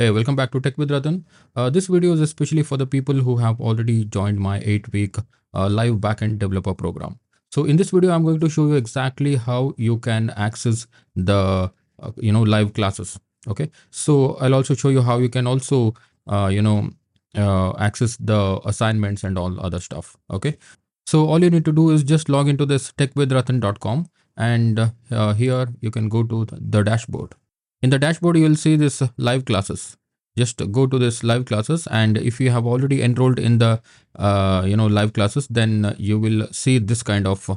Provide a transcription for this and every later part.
Hey, welcome back to Tech with Ratan. This video is especially for the people who have already joined my 8-week live backend developer program. So in this video, I'm going to show you exactly how you can access the live classes. Okay, so I'll also show you how you can also access the assignments and all other stuff. Okay, so all you need to do is just log into this techwithratan.com, and here you can go to the dashboard. In the dashboard, you will see this live classes. Just go to this live classes, and if you have already enrolled in the live classes, then you will see this kind of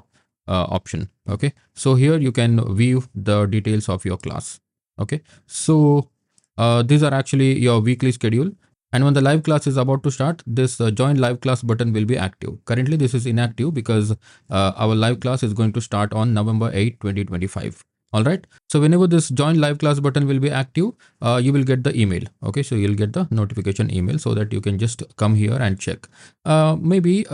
option. Okay, so here you can view the details of your class. Okay, so these are actually your weekly schedule. And when the live class is about to start, this join live class button will be active. Currently, this is inactive because our live class is going to start on November 8, 2025. All right. So whenever this join live class button will be active, you will get the email. Okay. So you'll get the notification email so that you can just come here and check. If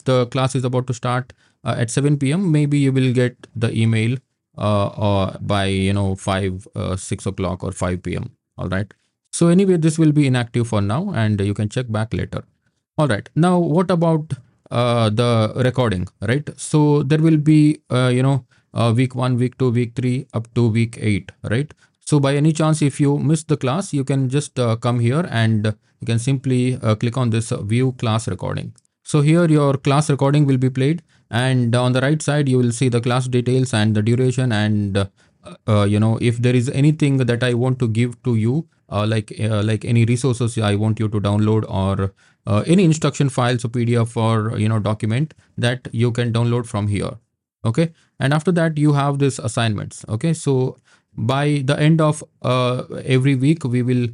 the class is about to start at 7 p.m., maybe you will get the email or by 5 6 o'clock or 5 p.m. All right. So anyway, this will be inactive for now, and you can check back later. All right. Now, what about the recording, right? So there will be, week 1, week 2, week 3, up to week 8, right? So by any chance, if you miss the class, you can just come here and you can simply click on this view class recording. So here your class recording will be played, and on the right side, you will see the class details and the duration, and if there is anything that I want to give to you, like any resources I want you to download, or any instruction files or PDF or document that you can download from here. Okay, and after that you have this assignments. Okay, so by the end of every week we will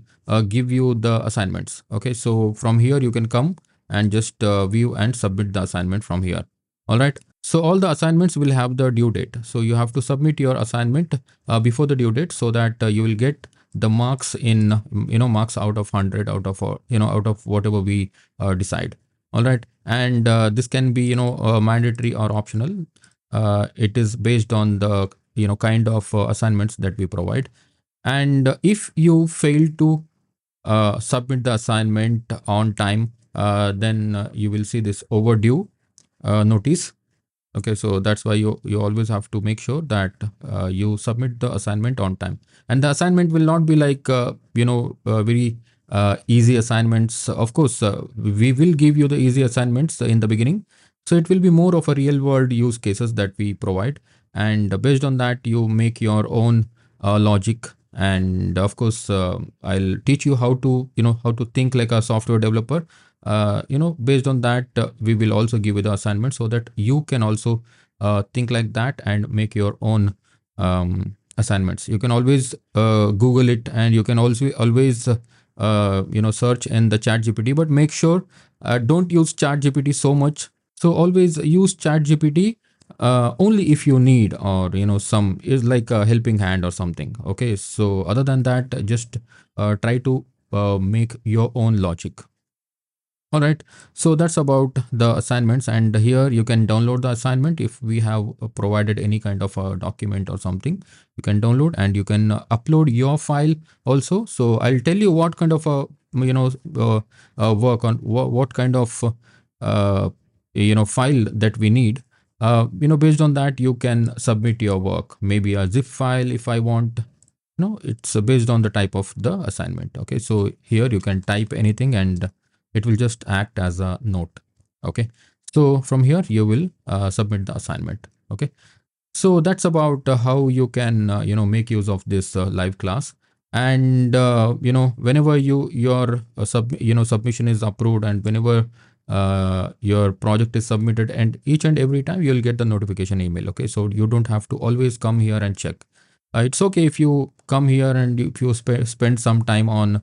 give you the assignments. Okay, so from here you can come and just view and submit the assignment from here. All right. So all the assignments will have the due date. So you have to submit your assignment before the due date, so that you will get the marks in marks out of 100, out of out of whatever we decide. All right. And this can be mandatory or optional. It is based on the kind of assignments that we provide. And if you fail to submit the assignment on time, then you will see this overdue notice. Okay, so that's why you always have to make sure that you submit the assignment on time. And the assignment will not be like very easy assignments. Of course, we will give you the easy assignments in the beginning. So it will be more of a real world use cases that we provide, and based on that you make your own logic. And of course, I'll teach you how to how to think like a software developer. Based on that, we will also give you the assignment so that you can also think like that and make your own assignments. You can always Google it, and you can also always search in the chat GPT, but make sure don't use chat GPT so much. So always use chat GPT only if you need, or some is like a helping hand or something. Okay, so other than that, just try to make your own logic. All right, so that's about the assignments, and here you can download the assignment. If we have provided any kind of a document or something, you can download, and you can upload your file also. So I'll tell you what kind of a work on what kind of file that we need. Based on that you can submit your work, maybe a zip file if I want. It's based on the type of the assignment. Okay, so here you can type anything and it will just act as a note. Okay, so from here you will submit the assignment. Okay, so that's about how you can make use of this live class. And whenever your submission is approved, and whenever your project is submitted, and each and every time you'll get the notification email. Okay, so you don't have to always come here and check. It's okay if you come here and if you spend some time on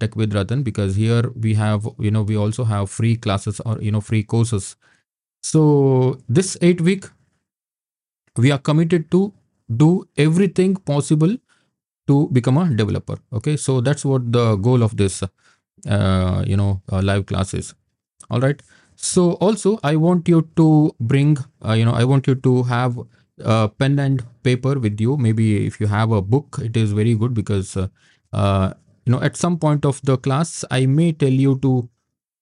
Tech with Ratan, because here we have we also have free classes, or free courses. So this 8-week we are committed to do everything possible to become a developer. Okay, so that's what the goal of this live class is. All right, so also I want you to bring I want you to have pen and paper with you. Maybe if you have a book, it is very good, because at some point of the class, I may tell you to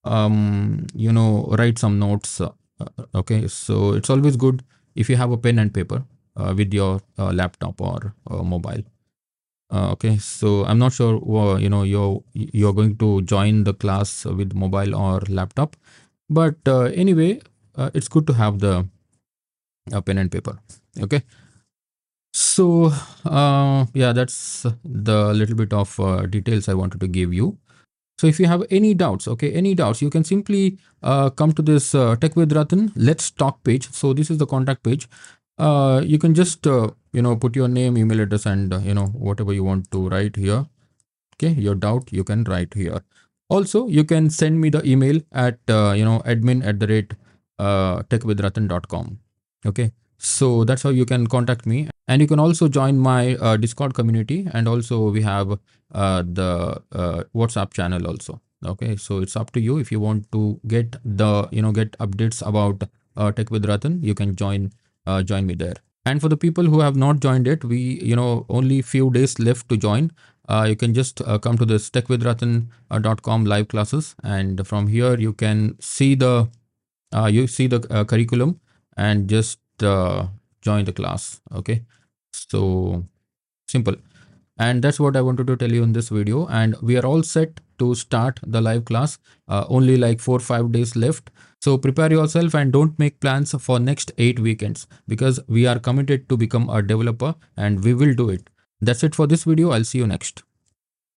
write some notes. Okay, so it's always good if you have a pen and paper with your laptop or mobile. Okay, so I'm not sure you're going to join the class with mobile or laptop, but anyway, it's good to have the pen and paper. Okay, so yeah, that's the little bit of details I wanted to give you. So if you have any doubts, okay, any doubts, you can simply come to this Tech with Ratan Let's Talk page. So this is the contact page. You can just put your name, email address, and whatever you want to write here. Okay, your doubt you can write here. Also, you can send me the email at admin@techwithratan.com. Okay, so that's how you can contact me, and you can also join my Discord community, and also we have the WhatsApp channel also. Okay, so it's up to you. If you want to get the get updates about Tech with Ratan, you can join me there. And for the people who have not joined it, we only few days left to join. You can just come to this techwithratan.com live classes, and from here you can see the curriculum and just join the class. Okay, so simple. And that's what I wanted to tell you in this video, and we are all set to start the live class. Only like 4 5 days left, so prepare yourself and don't make plans for next 8 weekends, because we are committed to become a developer and we will do it. That's it for this video. I'll see you next.